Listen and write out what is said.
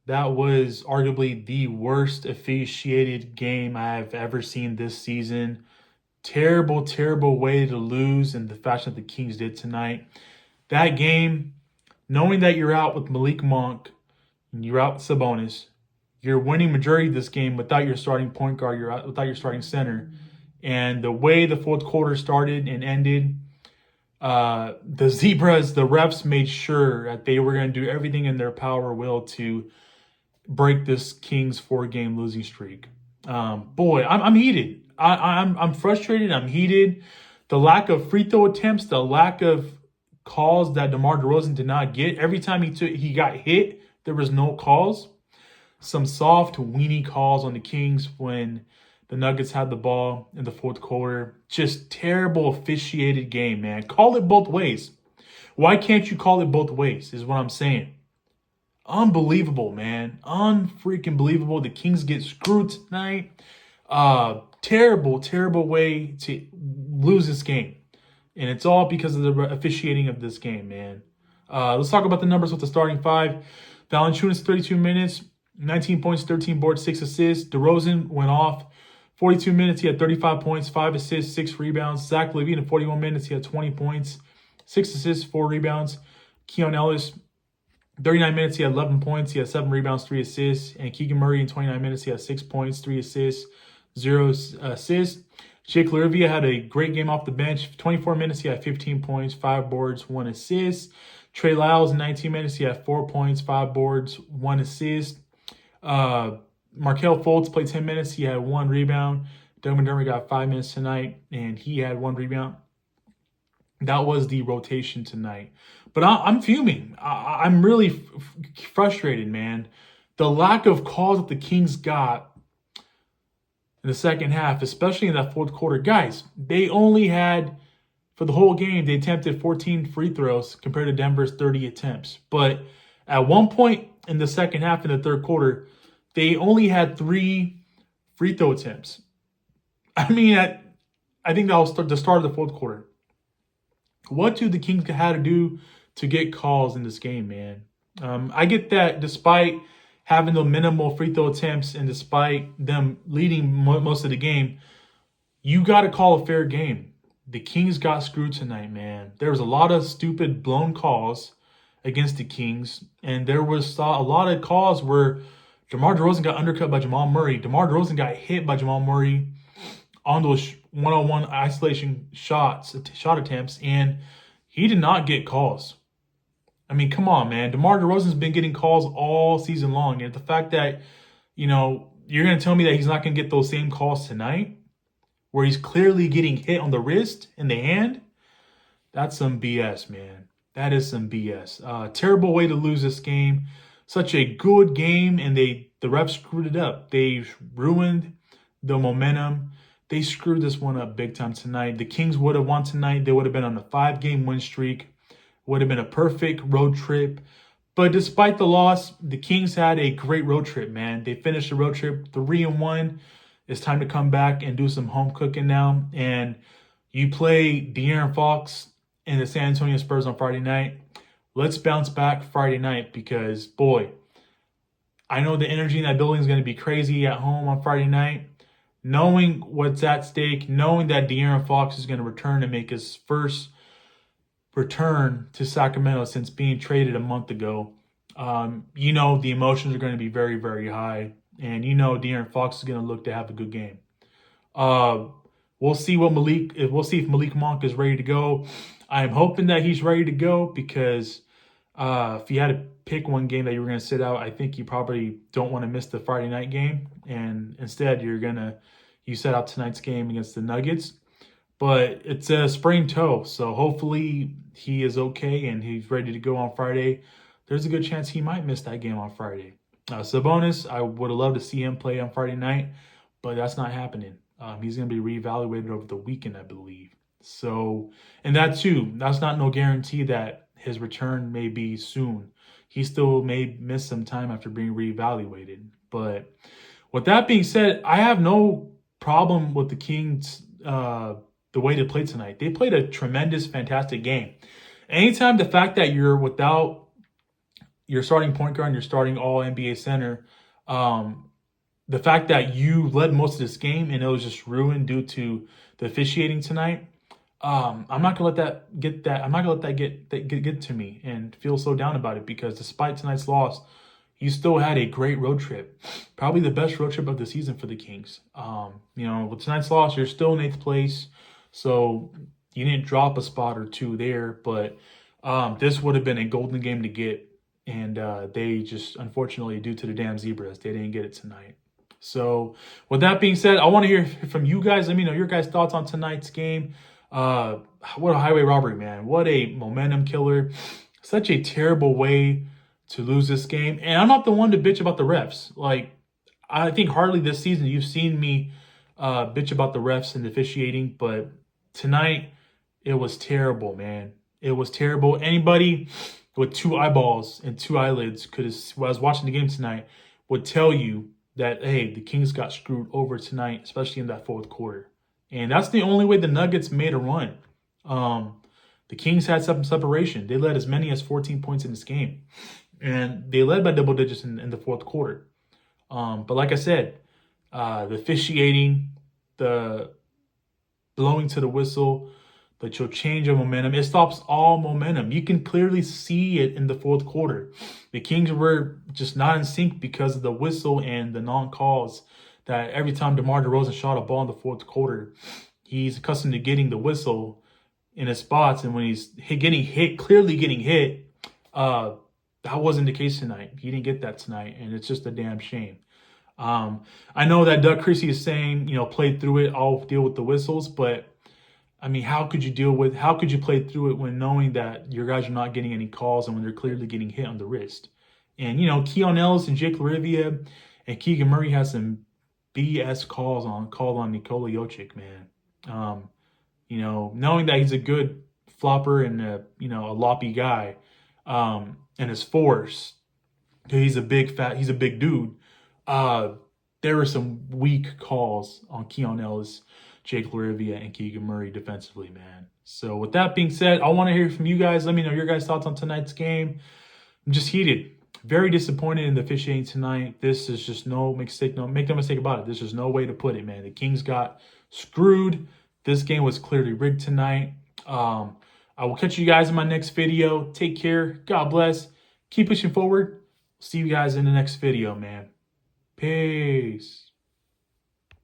That was arguably the worst officiated game I've ever seen this season. Terrible, terrible way to lose in the fashion that the Kings did tonight. That game, knowing that you're out with Malik Monk, and you're out with Sabonis, you're winning majority of this game without your starting point guard, you're out without your starting center. And the way the fourth quarter started and ended, the Zebras, the refs made sure that they were going to do everything in their power will to break this Kings 4-game losing streak. Boy, I'm heated. I'm frustrated. I'm heated. The lack of free throw attempts, the lack of calls that DeMar DeRozan did not get. Every time he got hit, there was no calls. Some soft, weenie calls on the Kings when the Nuggets had the ball in the fourth quarter. Just terrible officiated game, man. Call it both ways. Why can't you call it both ways is what I'm saying. Unbelievable, man. Unfreaking believable. The Kings get screwed tonight. Terrible, terrible way to lose this game. And it's all because of the officiating of this game, man. Let's talk about the numbers with the starting five. Valanciunas, 32 minutes, 19 points, 13 boards, 6 assists. DeRozan went off. 42 minutes, he had 35 points, 5 assists, 6 rebounds. Zach LaVine in 41 minutes, he had 20 points, 6 assists, 4 rebounds. Keon Ellis, 39 minutes, he had 11 points, he had 7 rebounds, 3 assists. And Keegan Murray in 29 minutes, he had 6 points, 3 assists, 0 assists. Jake LaRivia had a great game off the bench. 24 minutes, he had 15 points, 5 boards, 1 assist. Trey Lyles in 19 minutes, he had 4 points, 5 boards, 1 assist. Markelle Fultz played 10 minutes. He had 1 rebound. Doug McDermott got 5 minutes tonight, and he had 1 rebound. That was the rotation tonight. But I'm fuming. I'm really frustrated, man. The lack of calls that the Kings got in the second half, especially in that fourth quarter. Guys, they only had, for the whole game, they attempted 14 free throws compared to Denver's 30 attempts. But at one point in the second half, in the third quarter, they only had 3 free throw attempts. I mean, I think that was the start of the fourth quarter. What do the Kings have to do to get calls in this game, man? I get that despite having the minimal free throw attempts and despite them leading most of the game, you got to call a fair game. The Kings got screwed tonight, man. There was a lot of stupid blown calls against the Kings, and there was a lot of calls where DeMar DeRozan got undercut by Jamal Murray. DeMar DeRozan got hit by Jamal Murray on those one-on-one isolation shot attempts, and he did not get calls. I mean, come on, man. DeMar DeRozan's been getting calls all season long, and the fact that, you're going to tell me that he's not going to get those same calls tonight, where he's clearly getting hit on the wrist and the hand, that's some BS, man. That is some BS. Terrible way to lose this game. Such a good game, and the refs screwed it up. They ruined the momentum. They screwed this one up big time tonight. The Kings would have won tonight. They would have been on a 5-game win streak. Would have been a perfect road trip. But despite the loss, the Kings had a great road trip, man. They finished the road trip 3-1. It's time to come back and do some home cooking now. And you play De'Aaron Fox and the San Antonio Spurs on Friday night. Let's bounce back Friday night because, boy, I know the energy in that building is going to be crazy at home on Friday night. Knowing what's at stake, knowing that De'Aaron Fox is going to return and make his first return to Sacramento since being traded a month ago, the emotions are going to be very, very high. And De'Aaron Fox is going to look to have a good game. We'll see if Malik Monk is ready to go. I'm hoping that he's ready to go because if you had to pick one game that you were going to sit out, I think you probably don't want to miss the Friday night game. And instead, you set out tonight's game against the Nuggets. But it's a sprained toe, so hopefully he is okay and he's ready to go on Friday. There's a good chance he might miss that game on Friday. Sabonis, I would have loved to see him play on Friday night, but that's not happening. He's going to be reevaluated over the weekend, I believe. So, and that too, that's not no guarantee that his return may be soon. He still may miss some time after being reevaluated. But with that being said, I have no problem with the Kings, the way they played tonight. They played a tremendous, fantastic game. Anytime the fact that you're without your starting point guard and your starting all NBA center. Um, the fact that you led most of this game and it was just ruined due to the officiating tonight. I'm not gonna let that get that. I'm not gonna let that get to me and feel so down about it, because despite tonight's loss, you still had a great road trip, probably the best road trip of the season for the Kings. With tonight's loss, you're still in eighth place, so you didn't drop a spot or two there, but this would have been a golden game to get, and they just, unfortunately, due to the damn Zebras, they didn't get it tonight. So, with that being said, I want to hear from you guys. Let me know your guys' thoughts on tonight's game. What a highway robbery, man. What a momentum killer. Such a terrible way to lose this game. And I'm not the one to bitch about the refs. Like, I think hardly this season you've seen me bitch about the refs and officiating, but tonight it was terrible, man. It was terrible. Anybody with two eyeballs and two eyelids could have, while I was watching the game tonight, would tell you that, hey, the Kings got screwed over tonight, especially in that fourth quarter. And that's the only way the Nuggets made a run. The Kings had some separation. They led as many as 14 points in this game. And they led by double digits in the fourth quarter. But like I said, the officiating, the blowing to the whistle, the change of momentum, it stops all momentum. You can clearly see it in the fourth quarter. The Kings were just not in sync because of the whistle and the non-calls. That every time DeMar DeRozan shot a ball in the fourth quarter, he's accustomed to getting the whistle in his spots. And when he's clearly getting hit, that wasn't the case tonight. He didn't get that tonight, and it's just a damn shame. I know that Doug Christie is saying, play through it, I'll deal with the whistles, but I mean, how could you play through it when knowing that your guys are not getting any calls and when they're clearly getting hit on the wrist? And, Keon Ellis and Jake LaRivia and Keegan Murray had some BS called on Nikola Jokic, man. Knowing that he's a good flopper and a loppy guy, and his force, he's a big dude. There were some weak calls on Keon Ellis, Jake LaRivia, and Keegan Murray defensively, man. So with that being said, I want to hear from you guys. Let me know your guys' thoughts on tonight's game. I'm just heated. Very disappointed in the officiating tonight. This is just make no mistake about it. There's just no way to put it, man. The Kings got screwed. This game was clearly rigged tonight. I will catch you guys in my next video. Take care. God bless. Keep pushing forward. See you guys in the next video, man. Peace.